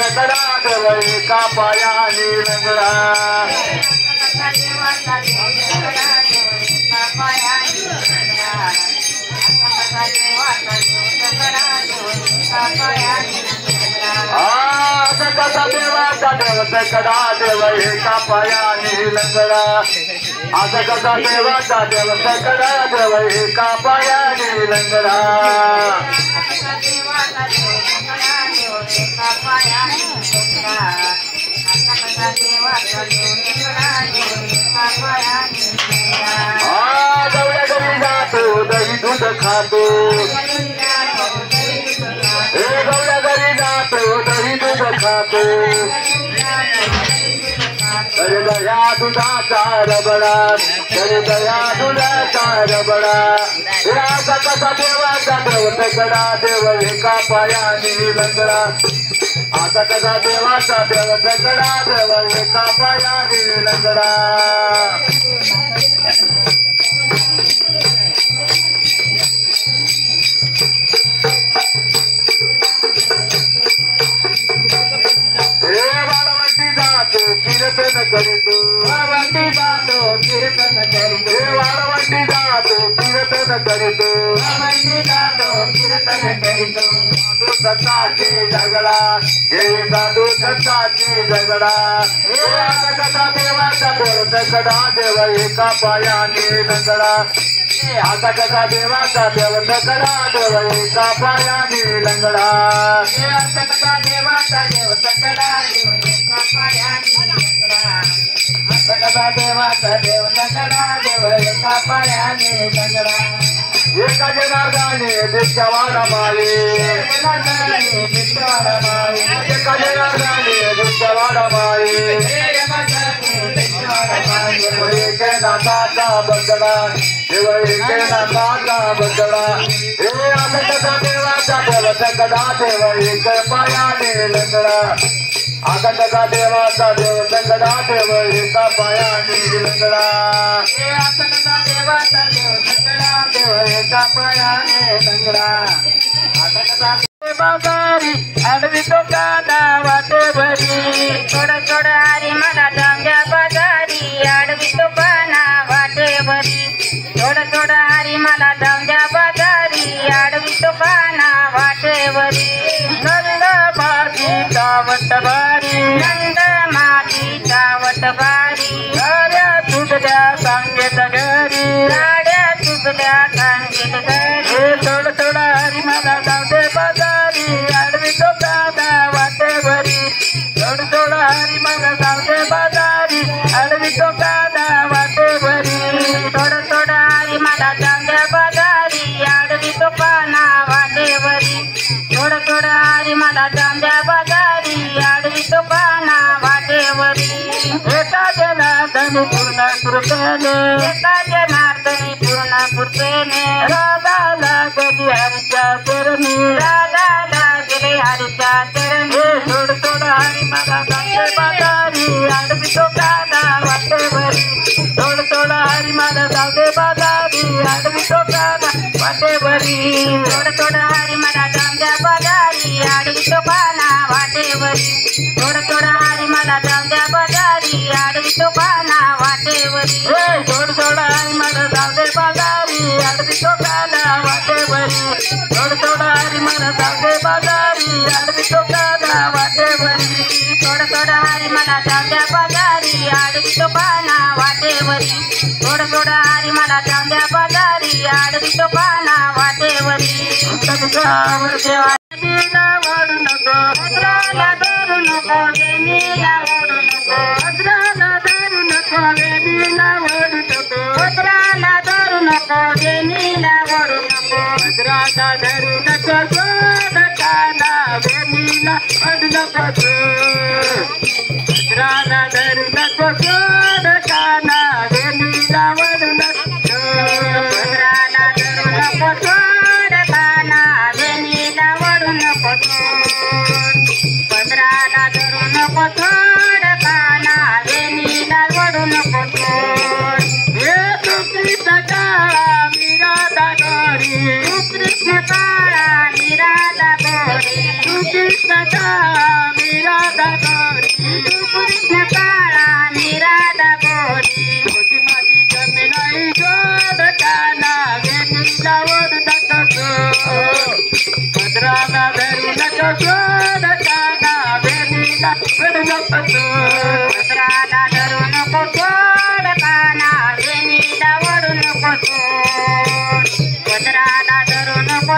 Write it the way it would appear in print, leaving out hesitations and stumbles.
तकडा देव एका पायाने लंगडा कसा देवाचा देव तकडा देव एका पायाने लंगडा आता कसा देवाचा देव तकडा देव एका पायाने लंगडा गवळ्या घरी जातो दही दूध खातो हे गवळ्या घरी जातो दही दूध खातो तरी दया दुधाचा रबडा तरी दया दुधाचा रबडा राजा कसा देवाचा देव तकडा देव एका पायाने लंगडा आता कसा देवाचा देव तकडा देव एका पायाने लंगडा कीर्तन करीतो वाळवंटी जातो कीर्तन करीतो वाळवंटी जातो कीर्तन करीतो वाळवंटी जातो कीर्तन करीतो साधू संतांची झगडा हे साधू संतांची झगडा हे आता कसा देवाचा देव तकडा देव एका पायाने लंगडा आता कसा देवाचा देव तकडा देव एका पायाने लंगडा हे आता कसा देवाचा देव तकडा देव एका पायाने कसा देवाचा देव तकडा देव एका पायाने लंगडा एका जनार्दने दिशवाडा माळे एका जनार्दने दिशवाडा माळे एके नाथाचा बदला देव एके नाथाचा बदला हे आता कसा देवाचा देव तकडा देव एक पायाने लंगडा आता कसा देवाचा देव तकडा देव एका पायाने लंगडा हे आता कसा देवाचा देव तकडा देव एका पायाने लंगडा आता कसा बाजारी आडवी तो कादा वाटे भरी थोडं थोडं हरी मला जांग्या बाजारी आडवी तो काना वाटे भरी थोडं थोडं हरी मला जांग्या बाजारी आडवी तो काना वाटे भरी नंद माझी चावट भारी नंद माझी चावट भारी गाड्या तुझल्या सांगेत घरी गाड्या तुझल्या सांगेत घरी थोडं थोडं हरी मला जांगे बाजारी आडवी तो कादा वाटे भरी थोडं थोडं हरी मला जांगे बाजारी आडवी तो कादा वाटे भरी थोडं थोडं हरी मला जांगे बाजारी आडवी तो काना वाटे भरी थोडं थोडं हरी मला जांगे बाजारी आडवी तो काना वाटे भरी एका जनार्दनी पूर्ण कृपेने एका जनार्दनी पूर्ण कृपेने राधा लागली हरीच्या चरणी राधा लागली हरीच्या चरणी थोडं थोडं हरी मला जांगे बाजारी आडवी तो कादा वाटे भरी थोडं थोडं हरी मला जांगे बाजारी आडवी तो कादा वाटे भरी थोडं थोडं हरी मला जांगे बाजारी आडवी तो काना वाटे भरी थोडं थोडं हरी मला जांगे बाजारी आडवी तो काना वाटे भरी थोडं थोडं हरी मला जांगे बाजारी आडवी तो काना वाटे भरी थोडं थोडं हरी मला जांगे बाजारी आडवी तो काना वाटे भरी थोडं थोडं हरी मला जांगे बाजारी आडवी तो काना वाटे भरी थोडं थोडं हरी मला जांगे बाजारी आडवी तो काना वाटे भरी देवा वाढू नको भद्राला धरू नको वेणीला वाढू नको भद्राला धरू नको वेणीला वाढू नको भद्राला धरू नको वेणीला वाढू नको भद्राला धरू नको सोडताना वेणीला वाढू नको भद्राला धरू नको सोडताना वेणीला वाढू नको भद्राला धरू नको सोडताना वेणीला वाढू नको भद्राला धरू नको सोडताना वेणीला वाढू नको हे तू कृष्ण काळा निराधा गोरी तू कृष्ण काळा निराधा गोरी तू कृष्ण काळा निराधा दावड नको पदराला धरू नको सोडताना वेणीला वडू नको पदराला धरू नको सोडताना वेणीला वडू नको पदराला धरू नको